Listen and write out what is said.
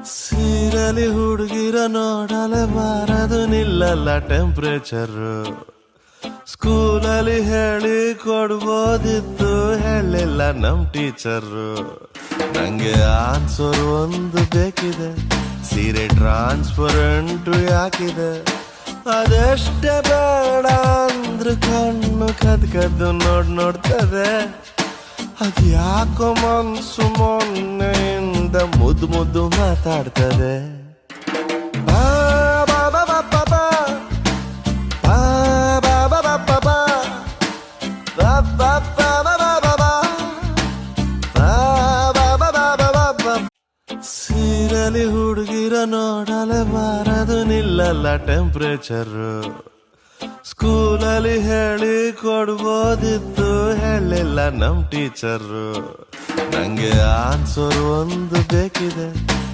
ಸೀರೆಲಿ ಹುಡುಗಿರ ನೋಡಲೆ ಬಾರದು ನಿಲ್ಲಲ್ಲ ಟೆಂಪ್ರೇಚರ್. ಸ್ಕೂಲಲ್ಲಿ ಹೇಳಿ ಕೊಡ್ಬೋದಿತ್ತು, ಹೇಳಿಲ್ಲ ನಮ್ ಟೀಚರು. ನಂಗೆ ಆನ್ಸರ್ ಒಂದು ಬೇಕಿದೆ, ಸೀರೆ ಟ್ರಾನ್ಸ್ಪರೆಂಟ್ ಯಾಕಿದೆ? ಅದೆಷ್ಟೇ ಬೇಡ ಅಂದ್ರು ಕಣ್ಣು ಕದ್ದು ನೋಡ್ತದೆ. ಅದ್ಯಾಕೋ ಮನ್ಸು ಮೊನ್ನೆಯಿಂದ ಮುದ್ದು ಮಾತಾಡ್ತದೆ. ಸೀರೆಲಿ ಹುಡುಗಿರ ನೋಡಲೆ ಬಾರದು ನಿಲ್ಲಲ್ಲ ಟೆಂಪ್ರೇಚರ್. ಸ್ಕೂಲಲ್ಲಿ ಹೇಳಿ ಕೊಡ್ಬೋದಿತ್ತು, ಹೇಳಿಲ್ಲ ನಮ್ ಟೀಚರು. ನಂಗೆ ಆನ್ಸರ್ ಒಂದು ಬೇಕಿದೆ,